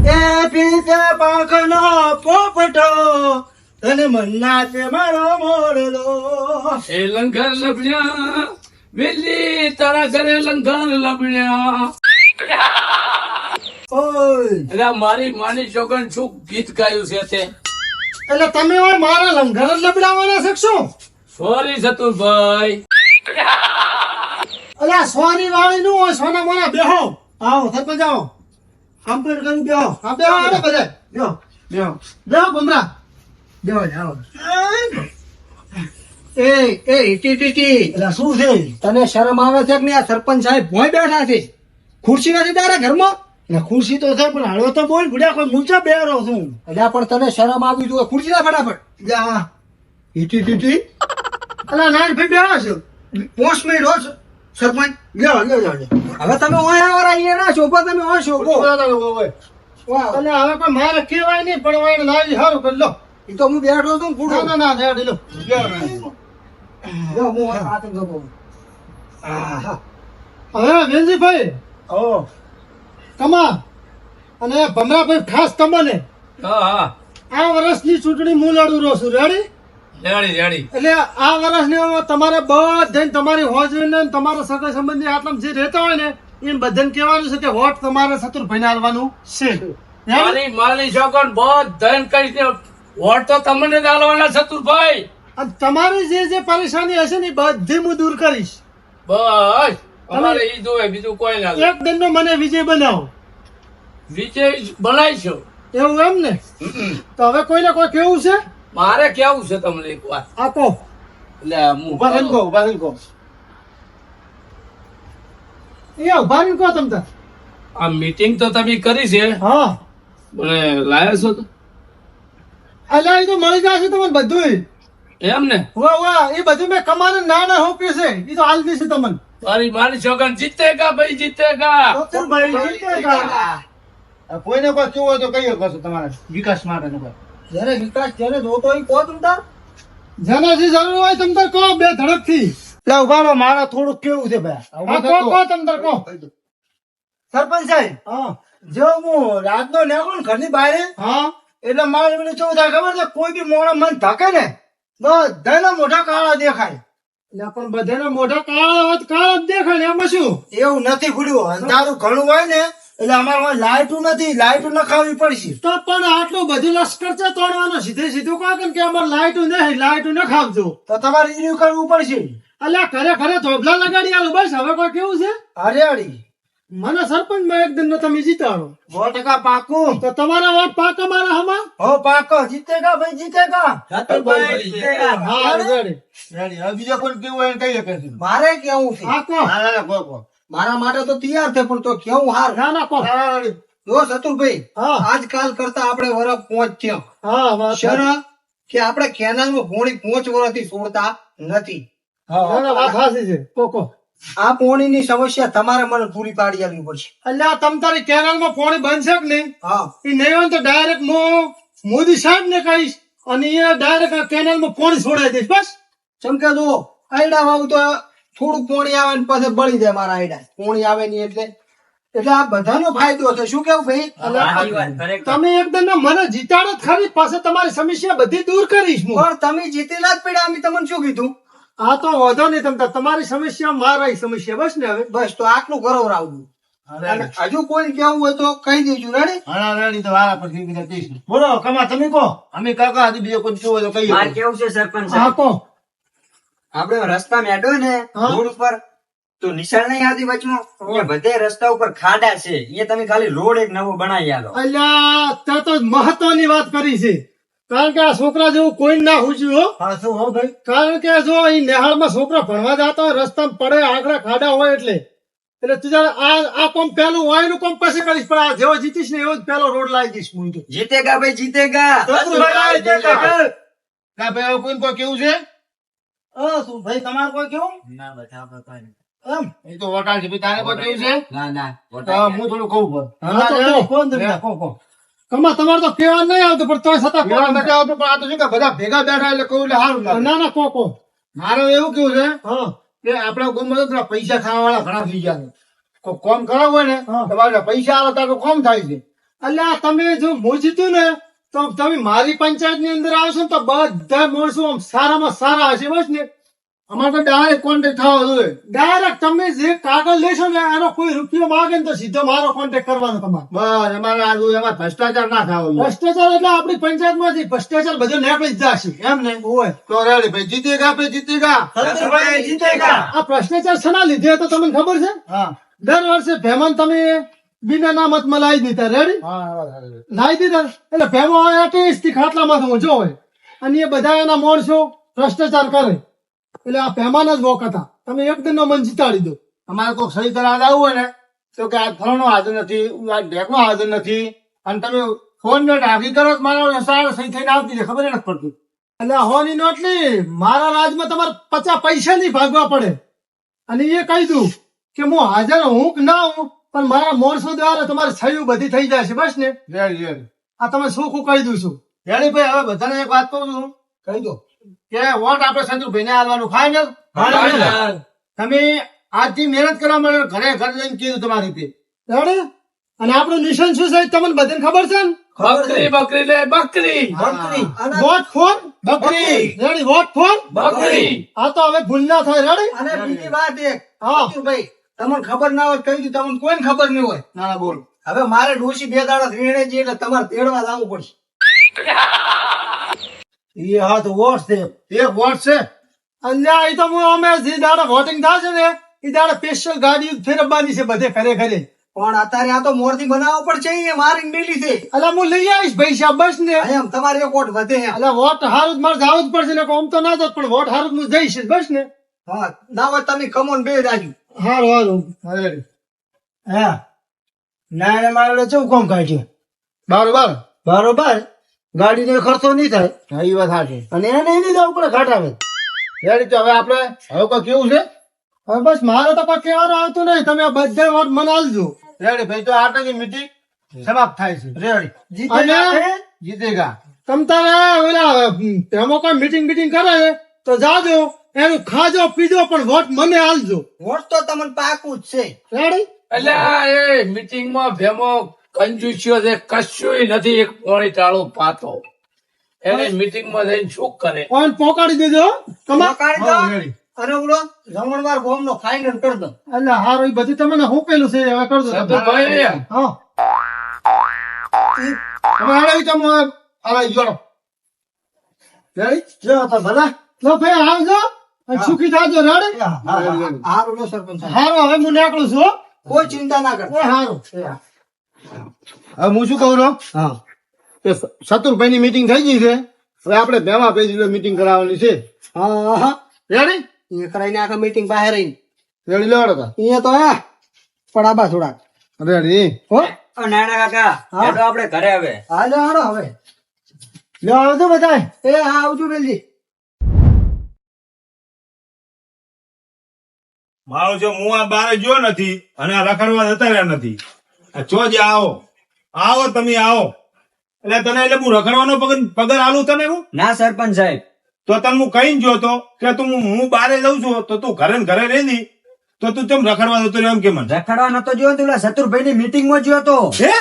એ પીતે પાંખનો પોપટો તને મન્ના છે મારો મોરલો. એ લંઘન લબડ્યા વેલી તારા ઘરે લંઘન લબડ્યા. ઓય એટલે મારી માની છોકન શું ગીત ગાયું છે તે? એટલે તમે હોય મારા લંગર જ લબડાવવાના છે કે શું? સોરી સતુરભાઈ. અલ્યા સોરી વાળી નું હોય સોના મોના બેહો. આવો સરપંચ આવો કમ્પ્લીટ કરી બેહો. હા બેહો અરે બધે બેહો બેહો બેહો બમરા બેહો જાઓ. એ ટી એટલે શું છે તને શરમ આવે છે કે નહીં? આ સરપંચ સાહેબ ભોંય બેઠા છે, ખુરશી નથી તારા ઘરમાં? એટલે ખુરશી તો છે પણ હળવો તો બોલ ભૂડ્યા કોઈ મૂંચા બેરો છું. એટલે પણ તને શરમ આવી જોઈએ ખુરશી ના ફટાફટ જા. ટી અલા નાન ભાઈ બેહો છો 5 મિનિટ હો સરપંચ લ્યો હવે તમે ઓય આવરા અહીંયા ના શોભો તમે ઓય શોભો. અને હવે કોઈ મારે કહેવાય નહીં પણ ઓય લાવી સારું કરી લો. એ તો હું બેઠો છું ફૂડો. ના રેડી લો હું આ તો ગો. હવે વેલજીભાઈ ઓ કમા અને ભમરાભાઈ ખાસ તમને હા આ વર્ષની ચૂંટણી હું લડું રહ્યો છું. રેડી? રેડી. એટલે આ વર્ષની તમારે બધાને તમારી હોજરીને તમારા સગા સંબંધી આટલા જે રહેતા હોય ને એ બધાને કહેવાનું છે કે વોટ તમારે સતુરભાઈને આલવાનું છે. મારી માની છોકન બધાને કહીશ ને વોટ તો તમને જ આલવાના સતુરભાઈ. અને તમારી જે પરેશાની હશે ને એ બધી હું દૂર કરીશ. બસ અમારે ઈ જોવે બીજું કોઈ ના. એક દિનનો મને વિજય બનાવો. વિજય બનાવીશું. એવું એમ ને? તો હવે કોઈને કોઈ કેવું છે? મારે કેવું છે તમને એક વાત? આપો. એટલે ઉભા રહીને કહો. એ ઉભા રહીને કહો તમ તાર. આ મીટિંગ તો તમે કરી છે હા મને લાયા છો તો અલ્યા એ તો મળી જશે તમને બધું. એમ ને? વાહ એ બધું મેં કમાને ના હોપ્યું છે એ તો હાલ દેશે તમને. મારી માની છોકન જીતેગા ભાઈ જીતેગા. કોઈને કોઈ કેવું હોય તો કહીએ કશું તમારા વિકાસ માટે જયારે વિકાસ જ્યારે જોતો હોય કહો તમ તાર. જેને જે જરૂર હોય તમ તાર કહો બે ધડક થી. એટલે ઉભા રહો મારે થોડુંક કેવું છે ભાઈ. કહો તમ તાર કહો. સરપંચ સાહેબ હા જો હું રાતનો નીકળું ને ઘરની બહાર હા એટલે મારે મને કેવું થાય ખબર છે કોઈ બી મોડા મન ધકે ને બધાના મોઢા કાળા દેખાય. એટલે પણ બધાના મોઢા કાળા હોય કાળા જ દેખાય ને એમાં શું? એવું નથી ભૂલ્યું અંધારું ઘણું હોય ને એટલે અમારે લાઈટું નથી લાઈટું નખાવી પડશે. તો પણ આટલું બધું લશ્કર છે તોડવાનું સીધું કહો કે અમારે લાઈટું નહીં લાઈટું નખાવજો. તો તમારે ઈર્યું કરવું પડશે. અલ્યા ઘરે ધોબલા લગાડી આલું બસ. હવે કોઈ કેવું છે? હરિયાળી મને સરપંચ માં એક દિન તમે જીતાડો 100% પાકું. તો તમારા વોટ પાકા મારા હમા હો પાકો જીતેગા ભાઈ જીતેગા. હા રેડી હવે બીજા કોઈ કેવું હોય કઈ શકે મારે કેવું છે પાકો. મારા માટે તો તૈયાર છે પણ તો કેવું હાર ના કહો. જો સતુરભાઈ આજકાલ કરતા આપણે વરસ 5 થયો. હા શરમ કે આપણે કેનાલમાં પોણી 5 વર્ષથી છોડતા નથી. વાત સાચી છે. કોકો આ પોણીની સમસ્યા તમારે મને પૂરી પાડી આપવી પડશે. એટલે તમ તારી કેનાલમાં પોણી બનશે કે નહીં? હા એ નહીં હોય તો ડાયરેક્ટ મોદી સાહેબ ને કહીશ અને એ ડાયરેક્ટ કેનાલમાં પોણી છોડાઈ દઈશ બસ. ચમકે જો આયડા વાવું તો થોડુંક પોણી આવે ને પછી બળી જાય મારા આયડા. પોણી આવે નહીં એટલે આ બધાનો ફાયદો છે. શું કેવું ભાઈ? તમે એકદમ મને જીતાડો ખરી પાસે તમારી સમસ્યા બધી દૂર કરીશ. પણ તમે જીતેલા જ પડ્યા અમે તમને શું કીધું? આ તો વાંધો નહીં તમ તમારી સમસ્યા મારી સમસ્યા બસ ને. હવે બસ તો આટલું કરો રાવડું. હજુ કોઈ કેવું હોય તો કહી દેજો. રેડી? હા રેડી. તો વાળા પર કહીશ. બોલો કમા તમે કહો. અમે કાકા હતી બીજો કોઈ કેવું હોય તો કહીએ. મારે કેવું છે સરપંચ હા કહો. આપડે રસ્તા મેડો ને રોડ ઉપર તો નિશાળ નહીં આવતી વચમાં બધે રસ્તા ઉપર ખાડા છે. એ તમે ખાલી રોડ એક નવો બનાવી આલો. અલ્યા ત્યાં તો મહત્વની વાત કરી છે. કારણ કે આ છોકરા જેવું કોઈ ના હુજ્યું હો. હો ભાઈ. કારણ કે જો અહીં નેહાળમાં છોકરા ભણવા જતા હોય રસ્તામાં પડે આગળ ખાડા હોય એટલે તું આ કામ પેલું હોય નું કામ પછી કરીશ પણ આ જેવો જીતીશ ને એવો જ પેલો રોડ લાવી દઈશ. હું તો જીતેગા ભાઈ જીતેગા. ભાઈ કોઈ કેવું છે? શું ભાઈ તમારે કોઈ કેવું? ના બતાવો કોઈ એમ એ તો વટાણ છે. તારે કોઈ કેવું છે? ના હું થોડું કહું કમા તમારે તો કેવા નહીં આવતું પણ તોય છતાં આવતું પણ આ તો શું કે બધા ભેગા બેઠા એટલે કહું એટલે સારું લાગે. ના કોકો મારે એવું કેવું છે કે આપડા ગામમાં તો પૈસા ખાવા વાળા ઘણા થઈ ગયા. કોમ કરાવવું હોય ને તમારે પૈસા આવે તો કોમ થાય છે અલ્યા તમે જો હું જીત્યું ને તો તમે મારી પંચાયત ની અંદર આવશો ને તો બધા માણસો આમ સારામાં સારા હશે બસ ને. અમારે તો ડાયરેક્ટ કોન્ટેક્ટ થવા જોઈએ. ડાયરેક્ટ તમે જે કાગળ લેશો ને એનો કોઈ રૂપિયો માંગે ને તો સીધો મારો કોન્ટેક્ટ કરવાનો તમારે. બસ અમારે આ એમાં ભ્રષ્ટાચાર ના થવો. ભ્રષ્ટાચાર એટલે આપણી પંચાયત માંથી ભ્રષ્ટાચાર બધો નીકળી જ જશે એમ ને. હોય તો રેડી ભાઈ જીતેગા ભાઈ જીતેગા. આ ભ્રષ્ટાચાર શેના લીધે તો તમને ખબર છે? હા, દર વર્ષે ભેમન તમે બિના નામત માં લાવી દીધા. રેડી લાવી દીધા એટલે ભેમો ટેસ્ટ થી ખાટલામાં ઊંચો હોય અને એ બધા એના માણસો ભ્રષ્ટાચાર કરે એટલે આ ભેમાના જ વોક હતા. તમે એક દિન નો મન જીતાડી દો. અમારે કોઈ સહી કરાવવા આવવું હોય ને તો કે આ ફળનો હાજર નથી, આ ઢેકનો હાજર નથી અને તમે ફોન ને ઢાંકી કરો તો મારા સારા સહી થઈને આવતી છે ખબર નથી પડતી. એટલે હોની નોટલી મારા રાજમાં તમારે 50 પૈસા નહીં ભાગવા પડે અને એ કહી દઉં કે હું હાજર હું કે ના હું પણ મારા માણસો દ્વારા તમારે સહી બધી થઈ જશે બસ ને. આ તમે શું કહી દઉં છું. રેડી ભાઈ હવે બધાને એક વાત કહું છું, કહી દો કે વોટ આપણે સંતુભાઈ ને આલવાનું ફાઇનલ. તમે આજથી મહેનત કરવા માટે ઘરે ઘર જઈને કીધું તમારી રીતે. રેડી અને આપણું નિશાન શું છે તમને બધાને ખબર છે ને? બકરી બકરી લે બકરી. વોટ ફોર બકરી. રેડી વોટ ફોર બકરી. આ તો હવે ભૂલ ના થાય. રેડી અને બીજી વાત એક હા ભાઈ તમને ખબર ના હોય કહી દીધું, તમને કોઈને ખબર નહીં હોય. ના બોલ. હવે મારે ડોશી 2 દાડા વીણે છે એટલે તમારે તેડવા લાવવું પડશે. એ હા તો વોટ છે. એક વોટ છે. અલ્યા એ તો હું અમે જે દાડે વોટિંગ થાય છે ને એ દાડે સ્પેશિયલ ગાડી ફેરવવાની છે બધે ઘરે ઘરે. પણ અત્યારે આ તો મોરથી બનાવવો પડશે. એ મારી મેલી છે. અલ્યા હું લઈ આવીશ પૈસા બસ ને. એમ તમારે એક વોટ વધે એમ. અલ્યા વોટ હારું જ મારે જવું જ પડશે ને આમ તો ના જાત પણ વોટ હારું જ હું જઈશ જ બસ ને. હા ના હોય તમે કમોન બે રાજુ. હારું હારું હા ના એને મારે શું કોમ કાઢ્યું બરોબર બરોબર ગાડીનો ખર્ચો નહીં થાય. હા એ વાત સાચી અને એને નહીં જવું પડે ઘાટ આવે. રેડી તો હવે આપણે હવે કોઈ કેવું છે? હવે બસ મારે તો કોઈ કહેવાનું આવતું નહીં. તમે આ બધા વોટ મને આલજો. રેડી ભાઈ તો આટલી મીટિંગ સમાપ્ત થાય છે. રેડી જીતેગા. તમ તારે ઓલા એમાં કોઈ મીટિંગ કરે તો જાજો એનું ખાજો પીજો પણ વોટ મને આલજો. વોટ તો તમને પાકું જ છે. રેડી એટલે આ એ મીટિંગ માં ભેમો કંજુસ્યો છે કશું નથી. એક પોણી ટાળો પાતો એને મીટિંગ માં જઈને શું કરે? કોણ પોકાડી દેજો તમારે. પોકાડી દો. અને ઓલો રમણવાર ગોમ નો ફાઇનલ કરી દો. એટલે હારું એ બધું તમને હું પેલું છે હવે કરજો. સંતુભાઈ હા હવે હાલો તમે હાલો જોડો. રેડી જો તો ભલા લો ભાઈ આવજો અને સુખી થાજો. રેડી હારું લો સરપંચ સાહેબ. હારું હવે હું નીકળું છું હો. કોઈ ચિંતા ના કરો. એ હારું હવે હું શું કહું છું હા કે શત્રુભાઈ ની મીટિંગ થઈ ગઈ છે. હવે આપણે ભેમા પેજી મીટિંગ કરાવવાની છે. હા હા રેડી એ કરાઈને આખા મીટિંગ બહાર રહીને રેડી લેવાડો તા અહીંયા તો હે પડાબા થોડાક રેડી હો. નાના કાકા હેડો આપણે ઘરે હવે. હાલો હાલો હવે. લે આવજો બધા. એ હા આવજો બેલજી. મારો જો હું આ બારે ગયો નથી અને આ રખડવા જતા રહ્યા નથી. આ જો જ આવો આવો તમે આવો એટલે તને એટલે હું રખડવાનો પગાર આલું તને હું ના સરપંચ સાહેબ, તો તને હું કઈ જોતો કે તું હું બારે જઉં છું તો તું ઘરે ને ઘરે રહી તો તું કેમ રખડવા જતો રહ્યો એમ કે મને રખડવા નતો જોયો તો શત્રુભાઈ ની મીટિંગ માં જોયો તો. હે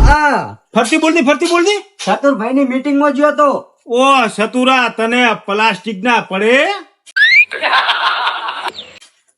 હા ફરતી બોલતી શત્રુભાઈ ની મીટિંગ માં જોયો તો. ઓ સતુરા તને પ્લાસ્ટિક ના પડે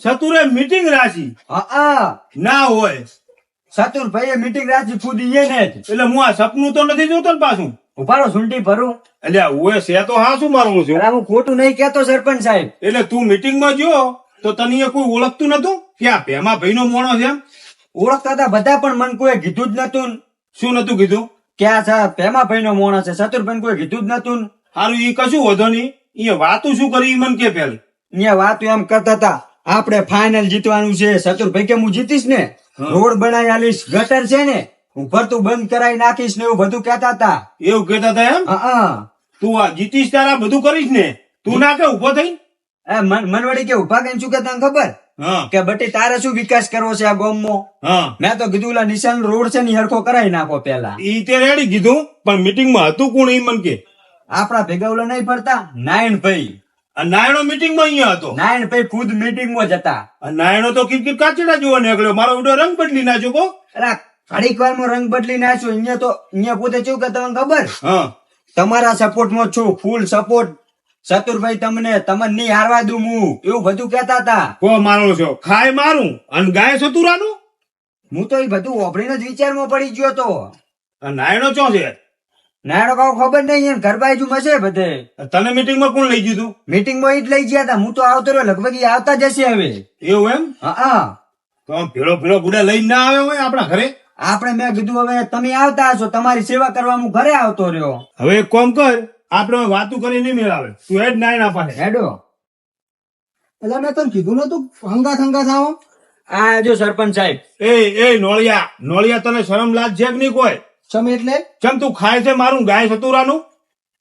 સતુરે મીટિંગ રાશી હા ના હોય શત્રુભાઈ મીટિંગ રાખી ખુદ એને જ. એટલે હું આ સપનું તો નથી જોતો ને પાછું. ઉભારો સૂંટી ભરું. એટલે ઓય છે તો હા શું મારું છું અરે હું ખોટું નહીં કેતો સરપંચ સાહેબ. એટલે તું મીટિંગ માં જો તો તને અહીંયા કોઈ ઓળખતું નતું કે આ ભેમા ભાઈ નો મોણો છે એમ? ઓળખતા હતા બધા પણ મને કોઈ કીધું જ નતું. શું નતું કીધું? કે આ ભેમાભાઈ નો મોણસ છે. શત્રુભાઈ કોઈ કીધું જ નતું. હારું ઈ કશું વધો નહીં. એ વાતું શું કરી ઈ મને કે પેલી અહીંયા વાત એમ કરતા હતા આપણે ફાઇનલ જીતવાનું છે. શત્રુભાઈ કે હું જીતીશ ને, રોડ બનાવી આલીશ, ગટર છે ને હું ભરતું બંધ કરાવી નાખીશ ને એવું બધું કેતા હતા. એવું કેતા હતા એમ? હા તું આ જીતીશ તારા બધું કરીશ ને તું ના કે ઉભો થઈ મનવડી કે ઉભા કઈ શું કેતા ખબર હા કે બટી તારે શું વિકાસ કરવો છે આ ગામમાં? હા મેં તો કીધું ઓલા નિશાન રોડ છે ને ઈ હરખો કરાવી નાખો પેલા. ઈ તે રેડી કીધું પણ મીટિંગ માં હતું કોણ ઈ મને કે આપડા ભેગા ઓલા નહીં ફરતા નાયણભાઈ. આ નાયણો મીટિંગ માં અહીંયા હતો. નાયણભાઈ ખુદ મીટિંગ માં જતા. આ નાયણો તો કિરકિર કાચડા જોવા નીકળ્યો મારો વિડિયો રંગ બદલી નાખ્યો કો. અરે ઘડીક વારમાં રંગ બદલી નાખ્યો. અહીંયા પોતે કેવું કે તમને ખબર, હા તમારા સપોર્ટમાં છું, ફૂલ સપોર્ટ. ચતુરભાઈ તમને નહીં હારવા દઉં હું, એવું બધું કહેતા હતા. કો મારો છો ખાય મારું અને ગાય સતુરાનું. હું તો એ બધું વાપરીને જ વિચારમાં પડી ગયો તો. આ નાયણો ચો છે? નાયણો કાવ ખબર નહીં, એને ઘર બાજુ માં છે બધે. તને મીટિંગમાં કોણ લઈ ગયું તું? મીટિંગમાં ઈ જ લઈ ગયા હતા. હું તો આવતો રહ્યો, લગભગ ઈ આવતા જશે હવે. એવું એમ? હા તો આમ ભેળો ગુડા લઈને ના આવે હોય આપણા ઘરે? આપણે મેં કીધું હવે તમે આવતા હશો, તમારી સેવા કરવા હું ઘરે આવતો રહ્યો. હવે એક કામ કર, આપણે વાતું કરી નહીં મેળાવે, તું હેડ નાય ના પાડે. હેડો. એટલે મેં તને કીધું નતું હંગાથ આવો. આ જો સરપંચ સાહેબ. એ નોળિયા તને શરમ લાજ છે કે નહીં કોઈ? ચમ એટલે ચમ તું ખાય છે મારું ગાય સતુરાનું?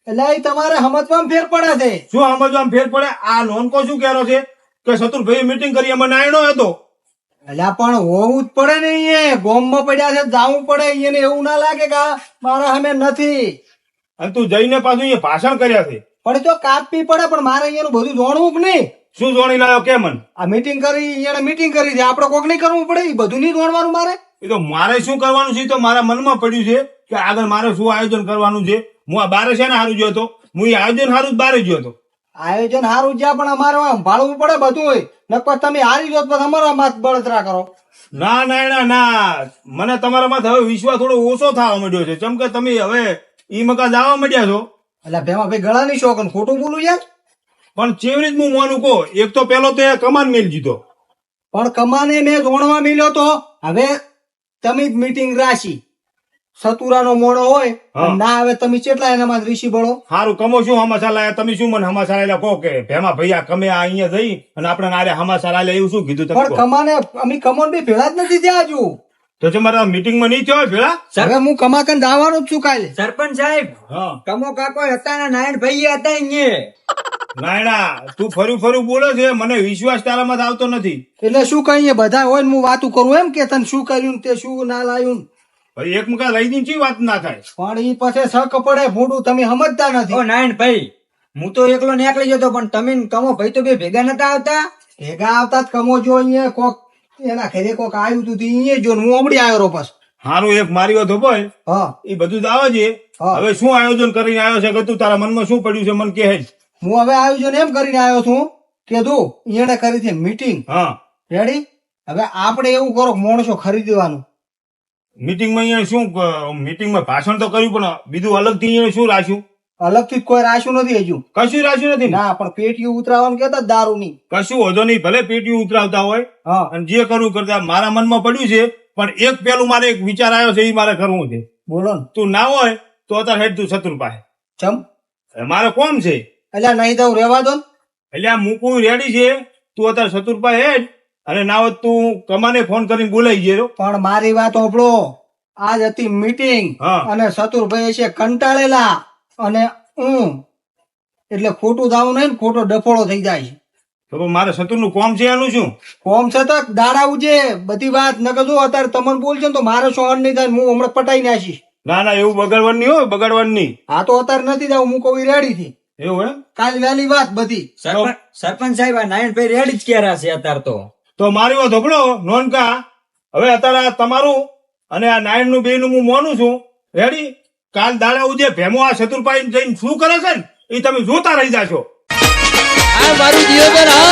એટલે એ તમારે સમજવામાં ફેર પડે છે. શું સમજવામાં ફેર પડે? આ નોનકો શું કહેરો છે કે સતુરભાઈ મીટિંગ કરી એમાં નાયણો હતો. એટલે પણ હોવું જ પડે ને, એ ગોમમાં પડ્યા છે, જાવું પડે. એને એવું ના લાગે કે આ મારા સામે નથી. અને તું જઈને પાછું અહીંયા ભાષણ કર્યા છે. પણ તો કાપવી પડે, પણ મારે અહીંયાનું બધું જોણવું કે નહીં. શું જોણી લાવ્યો કે મન? આ મીટિંગ કરી, અહીંયા મીટિંગ કરી છે, આપડે કોક નહીં કરવું પડે? એ બધું નહીં જોણવાનું મારે. એ તો મારે શું કરવાનું છે? એ તો મારા મનમાં પડ્યું છે કે આગળ મારે શું આયોજન કરવાનું છે. હું આ બારે છે ને હારું ગયો હતો, હું એ આયોજન હારું જ બારે ગયો હતો. આયોજન સારું જ્યાં, પણ અમારે ભાળવું પડે બધું હોય. નકર તમે હારી જો તો અમારા માથ બળતરા કરો. ના નાયણા ના, મને તમારા માં હવે વિશ્વાસ થોડો ઓછો થવા માંડ્યો છે. ચમ કે તમે હવે ઈ મકા જવા માંડ્યા છો. એટલે ભેમાં ભાઈ ગળાની શોખ ને ખોટું બોલું યાર. પણ ચેવરી જ હું મોનું કહો, એક તો પેલો તે કમાન મેલ જીતો. પણ કમાને મેં જોણવા મળ્યો તો હવે તમે જ મીટિંગ રાશી. સતુરાનો મોડો હોય હા. ના આવે તમે કેટલા એનામાં ઋષિ બળો. હારું કમો શું હમાસા લાયા? તમે શું મને હમાસા લાયેલા કહો કે ભેમા ભૈયા કમે આ અહીંયા જઈ અને આપણે નારે હમાસા લાયેલા એવું શું કીધું તમે પણ કહો? કમાને અમે કમોન બી ભેળા જ નથી થયા હજુ. તો તમારા મીટિંગમાં નહીં થયો હોય ભેળા? હવે હું કમાકન જવાનો જ છું કાલે. સરપંચ સાહેબ, હા કમો કાકો હતા ને નાયણ ભાઈ હતા અહીંયા. નાયણા તું ફર્યું બોલે છે, મને વિશ્વાસ તારામાં જ આવતો નથી. એટલે શું કહીએ બધા હોય ને હું વાતું કરું એમ કે તને શું કર્યું ને તે શું ના લાવ્યું. ભાઈ એક મકા લઈ દઈને ચી વાત ના થાય. પણ ઈ પછી શક પડે ભૂંડું, તમે સમજતા નથી. ઓ નાયણ ભાઈ, હું તો એકલો નીકળી જતો, પણ તમે ને કમો ભાઈ તો બે ભેગા નતા આવતા. ભેગા આવતા જ કમો જો અહીંયા કોક એના ઘરે કોક આવ્યું તું અહીંયા જો હું હમણાં આવ્યો પાછો. હારું એક મારી હતો ભાઈ, હા એ બધું જ આવે છે. હા. હવે શું આયોજન કરીને આવ્યો છે કે તું તારા મનમાં શું પડ્યું છે મને કહે. હું હવે આયોજન એમ કરીને આવ્યો છું કે તું એને કરી છે મીટિંગ હા રેડી. હવે આપણે એવું કરો કે માણસો ખરીદવાનું. મીટિંગમાં અહીંયા શું મીટિંગમાં ભાષણ તો કર્યું પણ બીજું અલગથી અહીંયા શું રાખ્યું? અલગથી જ કોઈ રાખ્યું નથી હજુ. કશું રાખ્યું નથી ને? ના પણ પેટીઓ ઉતરાવાનું કેતા દારૂ ની. કશું વધો નહીં, ભલે પેટીયું ઉતરાવતા હોય હા અને જે કરવું કરતા. મારા મનમાં પડ્યું છે, પણ એક પેલું મારે એક વિચાર આવ્યો છે, એ મારે કરવું છે. બોલો ને. તું ના હોય તો અત્યારે હેડ તું શત્રુ પાસે. ચમ મારે કોમ છે એટલે નહીં દઉં રેવા દો ને. એટલે આ મૂકવું રેડી છે. તું અત્યારે શત્રુ પાસે હેડ, અને ના હોત તું કમાને ફોન કરીને બોલાઈ ગયો. પણ મારી વાત સાંભળો. આજ હતી મીટિંગ હા. અને સતુરભાઈ છે કંટાળેલા અને એટલે ખોટું દાવું નહીં ને ખોટો ડફોળો થઈ જાય છે. તો પણ મારે શત્રુનું કોમ છે એનું શું? કોમ છતાં દાડા ઉજે બધી વાત ન જો અત્યારે તમને બોલશે ને તો મારે સહન નહીં થાય. હું હમણાં પટાઈ નાખીશ. ના ના એવું બગાડવાનું નહીં હોય, બગાડવાનું નહીં. આ તો અત્યારે નથી જવું, હું કોઈ રેડી થી. એવું એમ? કાલ વહેલી વાત બધી. સરપંચ સાહેબ, આ નાયણ ભાઈ રેડી જ ક્યારે છે અત્યારે તો. તો મારી વાત ધોપડો નોનકા, હવે અત્યારે આ તમારું અને આ નાયણ નું બે નું હું મોનું છું રેડી. કાલ દાડા ઉજે ભેમો આ શત્રુપાઈ જઈને શું કરે છે ને એ તમે જોતા રહી જાશો. આ મારું જીવન હા